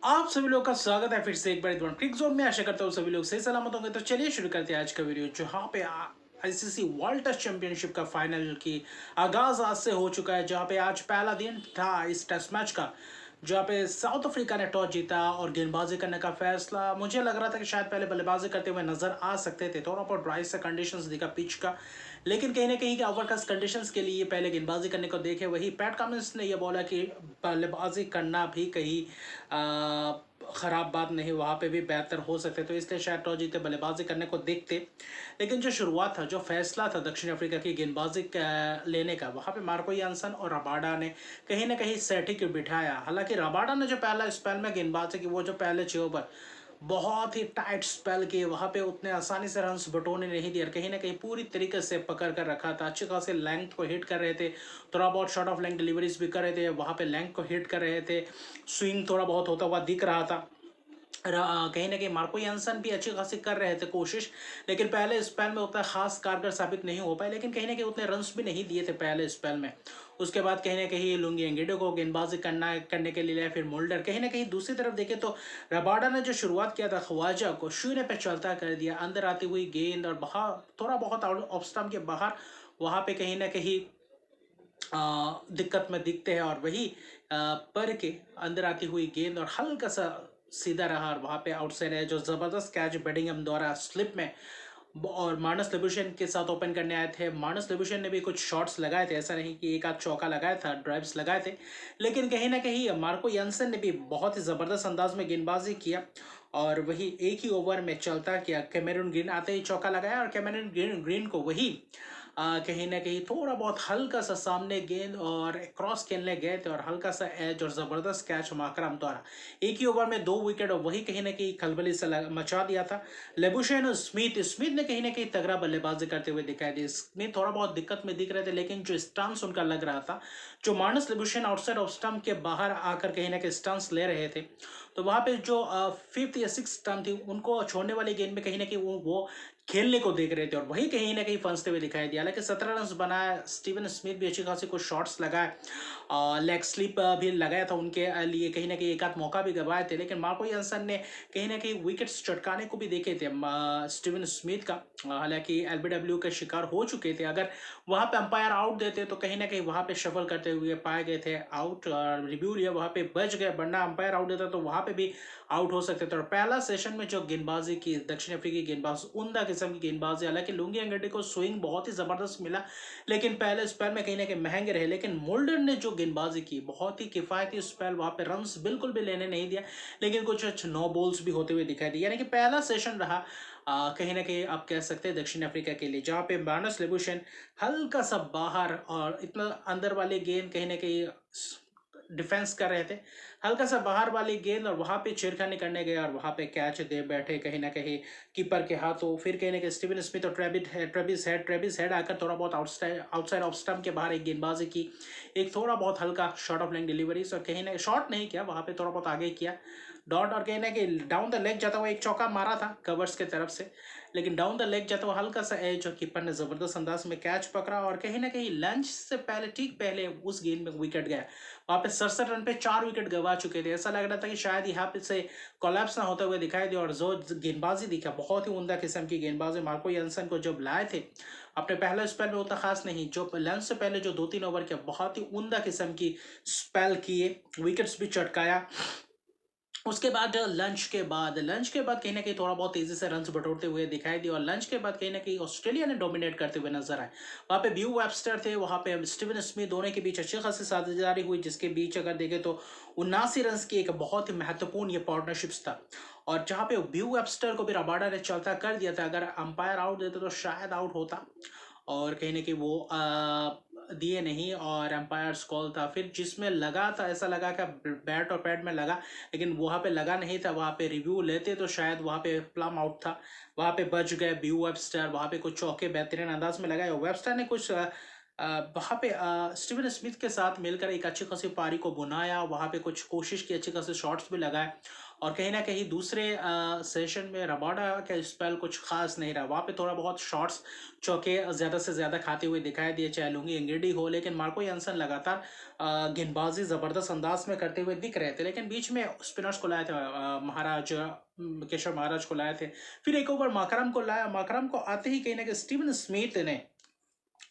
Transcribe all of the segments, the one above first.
आप सभी लोगों का स्वागत है फिर से एक बार क्रिक जोन में। आशा करता हूँ सभी लोग सही सलामत होंगे। तो चलिए शुरू करते हैं आज का वीडियो, जहाँ पे आईसीसी वर्ल्ड टेस्ट चैंपियनशिप का फाइनल की आगाज आज से हो चुका है, जहाँ पे आज पहला दिन था इस टेस्ट मैच का, जहाँ पे साउथ अफ्रीका ने टॉस जीता और गेंदबाजी करने का फैसला। मुझे लग रहा था कि शायद पहले बल्लेबाजी करते हुए नजर आ सकते थे, थोड़ा बहुत ड्राई सा कंडीशंस दिखा पिच का, लेकिन कहीं ना कहीं ओवरकास्ट कंडीशंस के लिए पहले गेंदबाजी करने को देखे। वही पैट कमिंस ने यह बोला कि बल्लेबाजी करना भी कहीं ख़राब बात नहीं, वहाँ पे भी बेहतर हो सकते, तो इसलिए शायद टॉस जीते बल्लेबाजी करने को देखते। लेकिन जो शुरुआत था, जो फैसला था दक्षिण अफ्रीका की गेंदबाजी लेने का, वहाँ पे मार्को यानसन और रबाडा ने कहीं ना कहीं सटीक बिठाया। हालांकि रबाडा ने जो पहला स्पेल में गेंदबाजी की, वो जो पहले 6 ओवर बहुत ही टाइट स्पेल किए, वहाँ पे उतने आसानी से रन्स बटोरने नहीं दिए, कहीं ना कहीं पूरी तरीके से पकड़ कर रखा था। अच्छे खासे लेंथ को हिट कर रहे थे, थोड़ा बहुत शॉर्ट ऑफ लेंथ डिलीवरीज भी कर रहे थे, वहाँ पे लेंथ को हिट कर रहे थे, स्विंग थोड़ा बहुत होता हुआ दिख रहा था। कहीं ना कहीं मार्को यानसन भी अच्छी खासी कर रहे थे कोशिश, लेकिन पहले स्पेल में उतना खास कारगर साबित नहीं हो पाए, लेकिन कहीं ना कहीं उतने रन्स भी नहीं दिए थे पहले स्पेल में। उसके बाद कहीं ना कहीं लुंगी एंगेडो को गेंदबाजी करने के लिए, फिर मोल्डर। कहीं ना कहीं दूसरी तरफ देखे तो रबाडा ने जो शुरुआत किया था, ख्वाजा को शून्य पे चलता कर दिया, अंदर आती हुई गेंद और बाहर थोड़ा बहुत आउट ऑफ स्टंप के बाहर, वहाँ पे कहीं ना कहीं दिक्कत में दिखते हैं। और वही पर के अंदर आती हुई गेंद और हल्का सा सीधा रहा, और वहाँ पे आउटसाइड है जो ज़बरदस्त कैच बेडिंगम द्वारा स्लिप में, और मानस लेबुशेन के साथ ओपन करने आए थे। मानस लेबुशेन ने भी कुछ शॉट्स लगाए थे, ऐसा नहीं कि एक आध चौका लगाया था, ड्राइव्स लगाए थे, लेकिन कहीं ना कहीं मार्को यानसन ने भी बहुत ही ज़बरदस्त अंदाज में गेंदबाजी किया, और वही एक ही ओवर में चलता किया। कैमरून ग्रीन आते ही चौका लगाया, और कैमरून ग्रीन को वही कहीं ना कहीं थोड़ा बहुत हल्का सा सामने गेंद और क्रॉस खेलने गए थे, और हल्का सा एज और ज़बरदस्त कैच माकरम द्वारा एक ही ओवर में 2 विकेट, और वही कहीं ना कहीं खलबली से मचा दिया था। लेबुशेन और स्मिथ ने कहीं ना कहीं तगड़ा बल्लेबाजी करते हुए दिखाई दी। स्मिथ थोड़ा बहुत दिक्कत में दिख रहे थे, लेकिन जो स्टंस उनका लग रहा था, जो मानस लेबुशेन आउटसाइड ऑफ स्टंप के बाहर आकर कहीं ना कहीं स्टंस ले रहे थे, तो वहाँ पे जो 5th या 6th स्टंप थी, उनको छोड़ने वाली गेंद में कहीं ना कहीं वो खेलने को देख रहे थे, और वही कहीं ना कहीं फंसते हुए दिखाई दिया। हालांकि 17 रन बनाया, स्टीवन स्मिथ भी अच्छी खासी कुछ शॉट्स लगाए, लेग स्लिप भी लगाया था उनके लिए, कहीं ना कहीं एक आध मौका भी गंवाए थे, लेकिन मार्को यानसन ने कहीं ना कहीं विकेट्स चटकाने को भी देखे थे स्टीवन स्मिथ का। हालांकि एलबीडब्ल्यू के शिकार हो चुके थे, अगर वहां पे अंपायर आउट देते तो कहीं ना कहीं वहां पे शफल करते हुए पाए गए थे आउट, रिव्यू लिया, वहां पे बच गए, वरना अंपायर आउट देता तो वहां पे भी आउट हो सकते थे। और पहला सेशन में जो गेंदबाजी की दक्षिण अफ्रीकी गेंदबाज, उमदा किस्म की गेंदबाजी, हालांकि लुंगी एंगडी को स्विंग बहुत ही जबरदस्त मिला, लेकिन पहले स्पेल में कहीं ना कहीं महंगे रहे। लेकिन मोल्डर ने जो गेंदबाजी की, बहुत ही किफायती स्पेल, वहां पे रन्स बिल्कुल भी लेने नहीं दिया, लेकिन कुछ अच्छे 9 बॉल्स भी होते हुए दिखाई दिए। यानी कि पहला सेशन रहा कहीं ना कहीं आप कह सकते हैं दक्षिण अफ्रीका के लिए, जहाँ पे मार्नस लेबुशेन हल्का सा बाहर और इतना अंदर वाली गेंद कहीं ना कहीं डिफेंस कर रहे थे, हल्का सा बाहर वाली गेंद, और वहां पे छेड़खानी करने गए, और वहां पे कैच दे बैठे कहीं ना कहीं कीपर के हाथों। फिर कहीं ना कहीं स्टीवन स्मिथ और ट्रेविस हेड आकर थोड़ा बहुत आउटसाइड ऑफ स्टंप के बाहर एक गेंदबाजी की, एक थोड़ा बहुत हल्का शॉर्ट ऑफ लेंथ डिलीवरीज, और कहीं ना शॉर्ट नहीं किया, वहां पे थोड़ा बहुत आगे किया डॉट, और कहीं ना कहीं डाउन द लेग जाता हुआ एक चौका मारा था कवर्स के तरफ से, लेकिन डाउन द लेग जाता हुआ हल्का सा एज, और कीपर ने जबरदस्त अंदाज में कैच पकड़ा, और कहीं ना कहीं लंच से पहले, ठीक पहले उस गेंद में विकेट गया। वहां पे 67 रन पे 4 विकेट गवा चुके थे, ऐसा लग रहा था कि शायद यहाँ पे से कोलैप्स ना होते हुए दिखाई दे। और जो गेंदबाजी दिखा, बहुत ही उमदा किस्म की गेंदबाजी, मार्को यानसन को जब लाए थे अपने पहले स्पेल में उतना खास नहीं, जो लंच से पहले जो 2-3 ओवर के बहुत ही उमदा किस्म की स्पेल किए, विकेट्स भी चटकाया। उसके बाद लंच के बाद कहीं ना कहीं थोड़ा बहुत तेजी से रन बटोरते हुए दिखाई दिए, और लंच के बाद कहीं ना कहीं ऑस्ट्रेलिया ने डोमिनेट करते हुए नजर आए। वहाँ पे ब्यू वेबस्टर थे, वहाँ पे स्टीवन स्मिथ, दोनों के बीच अच्छी खासी साझेदारी हुई, जिसके बीच अगर देखें तो 79 रन की एक बहुत ही महत्वपूर्ण ये पार्टनरशिप्स था। और जहाँ पे ब्यू वेबस्टर को भी रबाडा ने चलता कर दिया था, अगर अंपायर आउट देते तो शायद आउट होता, और कहीं ना कहीं वो दिए नहीं, और एम्पायर्स कॉल था, फिर जिसमें लगा था, ऐसा लगा कि बैट और पैड में लगा, लेकिन वहाँ पे लगा नहीं था, वहाँ पे रिव्यू लेते तो शायद वहाँ पे प्लम आउट था, वहाँ पे बच गए ब्यू वेबस्टर, वहाँ पे कुछ चौके बेहतरीन अंदाज में लगाए। वेबस्टर ने कुछ वहाँ पे स्टीवन स्मिथ के साथ मिलकर एक अच्छी खासी पारी को बुनाया, वहाँ पे कुछ कोशिश की, अच्छी खासी शॉट्स भी लगाए, और कहीं ना कहीं दूसरे सेशन में रबाडा का स्पेल कुछ खास नहीं रहा, वहाँ पे थोड़ा बहुत शॉट्स चौके ज़्यादा से ज़्यादा खाते हुए दिखाई दिए, चाहे लुंगी इंगिडी हो, लेकिन मार्को यानसन लगातार गेंदबाजी ज़बरदस्त अंदाज में करते हुए दिख रहे थे। लेकिन बीच में स्पिनर्स को लाए थे, महाराज केशव महाराज को लाए थे, फिर एक ओवर माकरम को लाया। माकरम को आते ही कहीं ना कहीं स्टीवन स्मिथ ने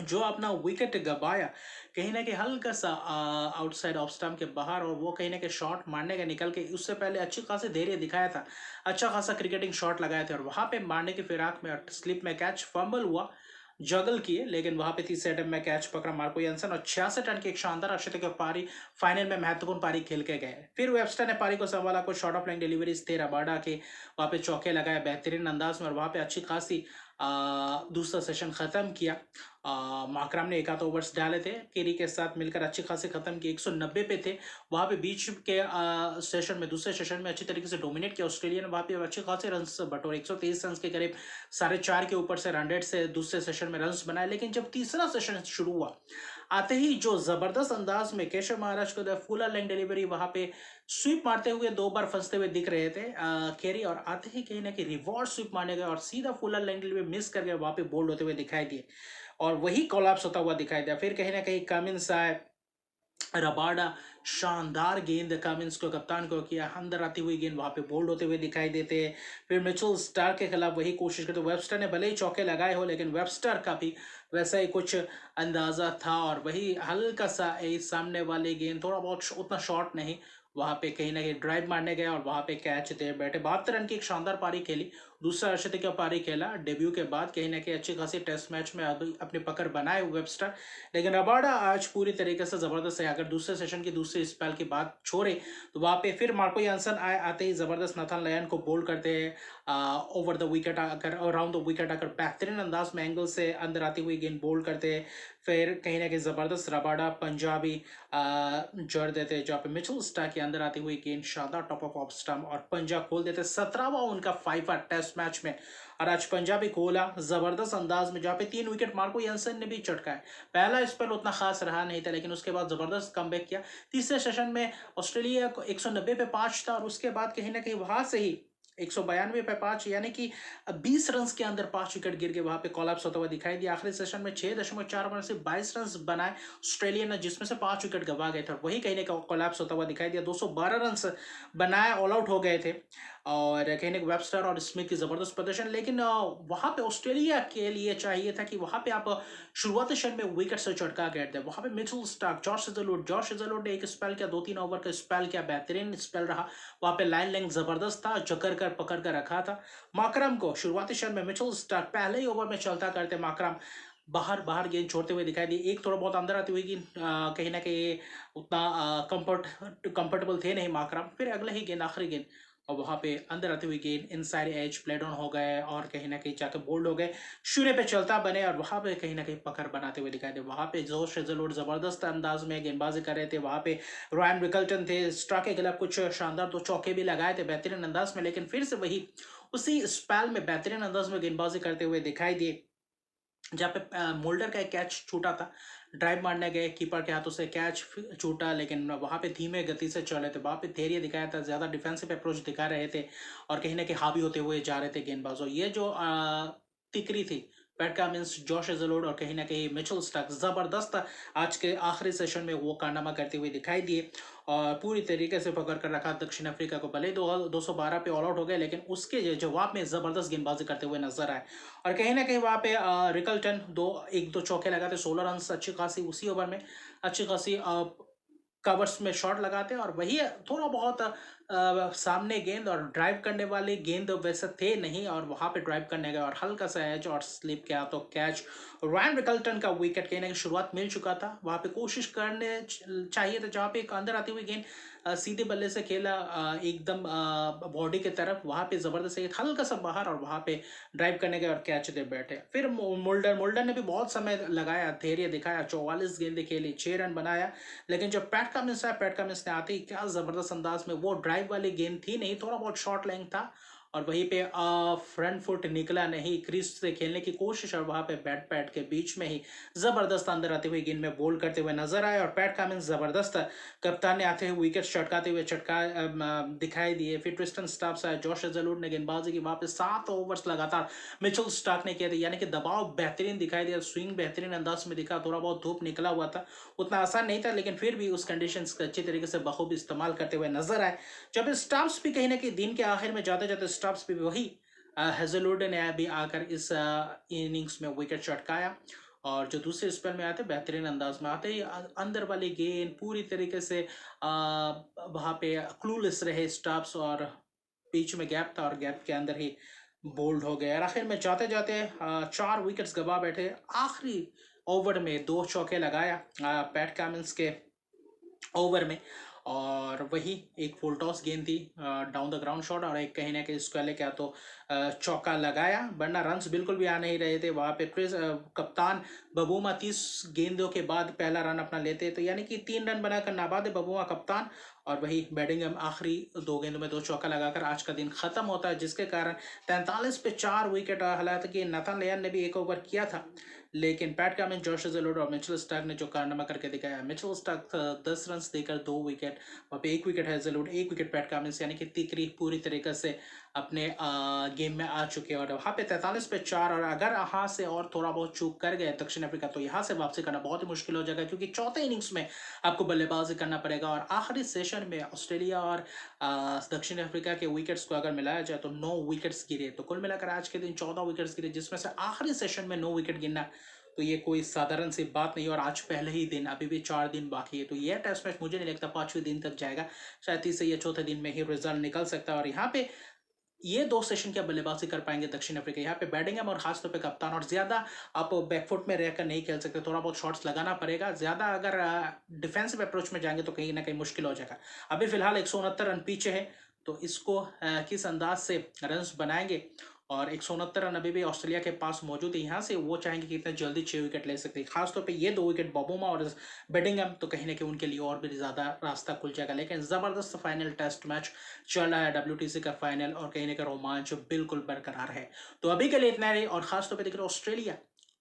जो अपना विकेट गवाया, कहीं ना कहीं हल्का सा आउटसाइड ऑफ स्टंप के बाहर, और वो कहीं ना कहीं शॉट मारने का निकल के उससे पहले अच्छी खासी धैर्य दिखाया था, अच्छा खासा क्रिकेटिंग शॉट लगाए थे, और वहां पे मारने की फिराक में स्लिप में कैच फंबल हुआ, जगल किए, लेकिन वहां पे तीसरे अटेम्प्ट में कैच पकड़ा मार्को यानसन और 66 रन की एक शानदार अर्धशतकीय पारी फाइनल में महत्वपूर्ण पारी खेल के गए। फिर वेबस्टर ने पारी को संभाला, कुछ शॉर्ट ऑफ लाइन डिलीवरीज थे रबाडा के, वहां पे चौके लगाए बेहतरीन अंदाज में, और वहां पे अच्छी खासी दूसरा सेशन खत्म किया। माकरम ने एक आध ओवर्स डाले थे, केरी के साथ मिलकर अच्छी खासी खत्म की, 190 पे थे। वहां पे बीच के सेशन में, दूसरे सेशन में अच्छी तरीके से डोमिनेट किया ऑस्ट्रेलिया ने, वहां पे अच्छे खासे रन बटोरे, 123 रन के करीब, 4.5 के ऊपर से 100 से दूसरे सेशन में रन बनाए। लेकिन जब तीसरा सेशन शुरू हुआ, आते ही जो जबरदस्त अंदाज में केशव महाराज को फुल लेंथ डिलीवरी, वहां पे स्वीप मारते हुए 2 बार फंसते हुए दिख रहे थे केरी, और आते ही कहीं ना कहीं रिवर्स स्वीप मारने गए और सीधा फुल लेंथ डिलीवरी मिस कर गए, वहां पे बोल्ड होते हुए दिखाई दिए और वही कोलैप्स होता हुआ दिखाई दिया। फिर कहीं ना कहीं कमिंस आए, रबाडा शानदार गेंद कमिंस को, कप्तान को किया, अंदर आती हुई गेंद वहां पे बोल्ड होते हुए दिखाई देते। फिर मिचेल स्टार्क के खिलाफ वही कोशिश करते, वेबस्टर ने भले ही चौके लगाए हो, लेकिन वेबस्टर का भी वैसा ही कुछ अंदाजा था, और वही हल्का सा सामने वाली गेंद, थोड़ा बहुत उतना शॉट नहीं, वहां पे कहीं ना कहीं ड्राइव मारने गया और वहां पे कैच दे बैठे। 72 रन की एक शानदार पारी खेली, दूसरा अर्धशतकीय पारी खेला डेब्यू के बाद, कहीं ना कहीं अच्छी खासी टेस्ट मैच में अपनी पकड़ बनाए वेबस्टर। लेकिन रबाडा आज पूरी तरीके से जबरदस्त है। अगर दूसरे सेशन की दूसरी स्पेल की बात छोड़े, तो वहां पे फिर मार्को यानसन आते ही जबरदस्त नथन लयन को बोल्ड करते हैं, ओवर द विकेट आकर, अराउंड द विकेट आकर बेहतरीन अंदाज में एंगल से अंदर आती हुई गेंद बोल्ड करते हैं। फिर कहीं ना कहीं जबरदस्त रबाडा पंजाबी जड़ देते, जहाँ पे मिचेल स्टार्क के अंदर आती हुई गेंद शानदार टॉप ऑफ स्टंप और पंजा खोल देते। 17वां उनका 5 टेस्ट मैच में, और आज पंजाबी खोला जबरदस्त अंदाज में, जहाँ पे 3 विकेट मार्को यानसन ने भी चटकाए। पहला स्पेल उतना खास रहा नहीं था, लेकिन उसके बाद जबरदस्त कमबैक किया। तीसरे सेशन में ऑस्ट्रेलिया को 190 पे 5 था, और उसके बाद कहीं ना कहीं वहां से ही 192 पे 5, यानी कि 20 रन के अंदर 5 विकेट गिर के वहां पे कोलैप्स होता हुआ दिखाई दिया। आखिरी सेशन में 6.4 ओवर से 22 रन बनाए ऑस्ट्रेलिया ने, जिसमें से 5 विकेट गवा गए थे, वही कहीं ना कहीं कोलैप्स होता हुआ दिखाई दिया। 212 रन बनाए, ऑल आउट हो गए थे, और कहीं ना वेबस्टर और स्मिथ की जबरदस्त प्रदर्शन। लेकिन वहां पे ऑस्ट्रेलिया के लिए चाहिए था कि वहां पे आप शुरुआती क्षण में विकेट से चटका गए थे। वहां पे मिचेल स्टार्क, जॉश हेजलवुड ने एक स्पेल किया, 2-3 ओवर का स्पेल किया, बेहतरीन स्पेल रहा। वहां पे लाइन लेंथ जबरदस्त था, जकड़ कर पकड़ कर रखा था। माकरम को शुरुआती क्षण में मिचेल स्टार्क पहले ही ओवर में चलता करते, माकरम बाहर बाहर गेंद छोड़ते हुए दिखाई दिए। एक थोड़ा बहुत अंदर आती हुई गेंद कहीं ना कहीं उतना कंफर्टेबल थे नहीं माकरम। फिर अगले ही गेंद, आखिरी गेंद, और वहां पे अंदर आती हुई गेंद इनसाइड एज प्लेड ऑन हो गए, और कहीं ना कहीं जाकर बोल्ड हो गए, शून्य पे चलता बने, और वहां पे कहीं ना कहीं पकड़ बनाते हुए दिखाई दे। वहां पे जोश हेजलवुड जबरदस्त अंदाज में गेंदबाजी कर रहे थे, वहां पे रायन रिकल्टन थे, स्टार्क के खिलाफ कुछ शानदार 2 चौके भी लगाए थे बेहतरीन अंदाज में, लेकिन फिर से वही उसी स्पेल में बेहतरीन अंदाज में गेंदबाजी करते हुए दिखाई दिए, जहाँ पे मोल्डर का एक कैच छूटा था, ड्राइव मारने गए, कीपर के हाथों से कैच छूटा, लेकिन वहां पे धीमे गति से चले थे, वहां पे धैर्य दिखाया था, ज्यादा डिफेंसिव अप्रोच दिखा रहे थे, और कहीं ना कहीं हावी होते हुए जा रहे थे गेंदबाजों। ये जो तिकरी थी, पैट कमिंस, जॉश हेजलवुड और कहीं ना कहीं मिचेल स्टार्क, जबरदस्त आज के आखिरी सेशन में वो कारनामा करते हुए दिखाई दिए, और पूरी तरीके से पकड़ कर रखा दक्षिण अफ्रीका को। भले 212 पे ऑल आउट हो गए, लेकिन उसके जवाब में जबरदस्त गेंदबाजी करते हुए नजर आए, और कहीं ना कहीं वहां पे रिकल्टन 1-2 चौके लगाते, 16 रन अच्छी खासी उसी ओवर में अच्छी खासी कवर्स में शॉट लगाते, और वही थोड़ा बहुत सामने गेंद और ड्राइव करने वाली गेंद वैसे थे नहीं, और वहां पे ड्राइव करने गए और हल्का सा एज और स्लिप किया तो कैच। रायन रिकल्टन का विकेट कहने की शुरुआत मिल चुका था, वहां पे कोशिश करने चाहिए था, जहां पे एक अंदर आती हुई गेंद सीधे बल्ले से खेला एकदम बॉडी की तरफ, वहां पे जबरदस्त एक हल्का सा बाहर, और वहां पे ड्राइव करने गए और कैच दे बैठे। फिर मोल्डर ने भी बहुत समय लगाया, धैर्य दिखाया, 44 गेंदें खेली, 6 रन बनाया, लेकिन जब पैट कमिंस आया, पैट कमिंस ने आते ही क्या जबरदस्त अंदाज में, वो ड्राइव वाली गेंद थी नहीं, थोड़ा बहुत शॉर्ट लेंथ था, और वहीं पे फ्रंट फुट निकला नहीं, क्रीज से खेलने की कोशिश और वहां पे बैट पैट के बीच में ही जबरदस्त अंदर आते हुए गेंद में बोल्ड करते हुए नजर आए और पैट कमिंस जबरदस्त कप्तान ने आते हुए विकेट चटकाते हुए दिखाई दिए। फिर ट्रिस्टन स्टार्क्स आया, जॉश हेजलवुड ने गेंदबाजी की, वहां पे 7 ओवर्स लगातार मिचेल स्टार्क ने किए थे, यानी कि दबाव बेहतरीन दिखाई दिया, स्विंग बेहतरीन अंदाज में दिखा, थोड़ा बहुत धूप निकला हुआ था, उतना आसान नहीं था, लेकिन फिर भी उस कंडीशंस का अच्छी तरीके से बखूबी इस्तेमाल करते हुए नजर आए। जब स्टार्क्स भी कहीं ना कहीं दिन के आखिर में जाते जाते स्टार्क्स भी वही हेजलवुड ने भी आकर इस इनिंग्स में विकेट चटकाया और जो दूसरे स्पेल में आते बेहतरीन अंदाज में आते ही अंदर वाली गेंद पूरी तरीके से वहां पे क्लूलेस रहे स्टार्क्स और बीच में गैप था और गैप के अंदर ही बोल्ड हो गए और आखिर में जाते जाते 4 विकेट्स गवा बैठे। आखिरी ओवर में 2 चौके लगाया पैट कमिंस के ओवर में और वही एक फुल टॉस गेंद थी डाउन द ग्राउंड शॉट और एक कहीं ना कहीं स्क्वाले क्या तो चौका लगाया, वरना रन्स बिल्कुल भी आ नहीं रहे थे। वहाँ पे कप्तान बबूमा 30 गेंदों के बाद पहला रन अपना लेते, तो यानी कि 3 रन बनाकर नाबाद है बबूमा कप्तान और वही बेडिंगम आखिरी 2 गेंदों में 2 चौका लगाकर आज का दिन खत्म होता है, जिसके कारण 43 पे 4 विकेट। हालांकि नाथन लियन ने भी एक ओवर किया था, लेकिन पैट कमिंस, जॉश हेजलवुड और मिचेल स्टार्क ने जो कारनामा करके दिखाया, मिचेल स्टार्क 10 रन देकर 2 विकेट, वहाँ पे 1 wicket Hazlewood, 1 wicket PAT Cummins, यानी कि तिकरी पूरी तरीके से अपने गेम में आ चुके हैं और वहाँ पे 43 पे 4 और अगर यहाँ से और थोड़ा बहुत चूक कर गए दक्षिण अफ्रीका तो यहाँ से वापसी करना बहुत ही मुश्किल हो जाएगा, क्योंकि चौथे इनिंग्स में आपको बल्लेबाजी करना पड़ेगा और आखिरी सेशन में ऑस्ट्रेलिया और दक्षिण अफ्रीका के विकेट्स को अगर मिलाया जाए तो 9 विकेट्स गिरे, तो कुल मिलाकर आज के दिन 14 विकेट्स गिरे, जिसमें से आखिरी सेशन में 9 विकेट गिरना तो ये कोई साधारण सी बात नहीं। और आज पहले ही दिन, अभी भी 4 दिन बाकी है, तो ये टेस्ट मैच मुझे नहीं लगता 5वें दिन तक जाएगा, शायद तीसरे या चौथे दिन में ही रिजल्ट निकल सकता है। और यहाँ पे ये 2 सेशन क्या बल्लेबाजी कर पाएंगे दक्षिण अफ्रीका, यहाँ पे बैटिंगम और खासतौर पे कप्तान, और ज्यादा आप बैकफुट में रहकर नहीं खेल सकते, थोड़ा बहुत शॉट्स लगाना पड़ेगा, ज्यादा अगर डिफेंसिव अप्रोच में जाएंगे तो कहीं ना कहीं मुश्किल हो जाएगा। अभी फिलहाल 169 रन पीछे है, तो इसको किस अंदाज से रन बनाएंगे और 169 रन अभी भी ऑस्ट्रेलिया के पास मौजूद है, यहाँ से वो चाहेंगे कि इतने जल्दी 6 विकेट ले सकते हैं, खासतौर पे ये 2 विकेट बबूमा और बेडिंगम, तो कहीं ना कहीं उनके लिए और भी ज़्यादा रास्ता खुल जाएगा। लेकिन ज़बरदस्त फाइनल टेस्ट मैच चल रहा है, WTC का फाइनल, और कहीं ना कहीं रोमांच बिल्कुल बरकरार है। तो अभी के लिए इतना ही, और खासतौर पर देख रहे ऑस्ट्रेलिया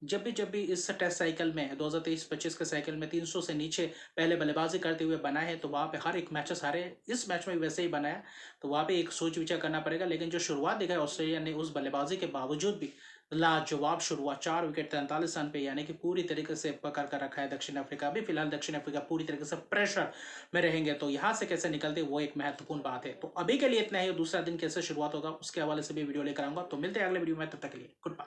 जब भी इस टेस्ट साइकिल में 2023-25 के साइकिल में 300 से नीचे पहले बल्लेबाजी करते हुए बना है, तो वहाँ पे हर एक मैचेस हारे, इस मैच में वैसे ही बनाया, तो वहाँ पे एक सोच विचार करना पड़ेगा। लेकिन जो शुरुआत दिखाई ऑस्ट्रेलिया ने उस बल्लेबाजी के बावजूद भी लाजवाब शुरुआत, 4 विकेट 43 रन पे, यानी कि पूरी तरीके से पकड़ कर रखा है दक्षिण अफ्रीका। अभी फिलहाल दक्षिण अफ्रीका पूरी तरीके से प्रेशर में रहेंगे, तो यहाँ से कैसे निकलते वो एक महत्वपूर्ण बात है। तो अभी के लिए इतना ही, दूसरा दिन कैसे शुरुआत होगा उसके हवाले से भी वीडियो लेकर आऊंगा। तो मिलते हैं अगले वीडियो में, तब तक के लिए गुड बाय।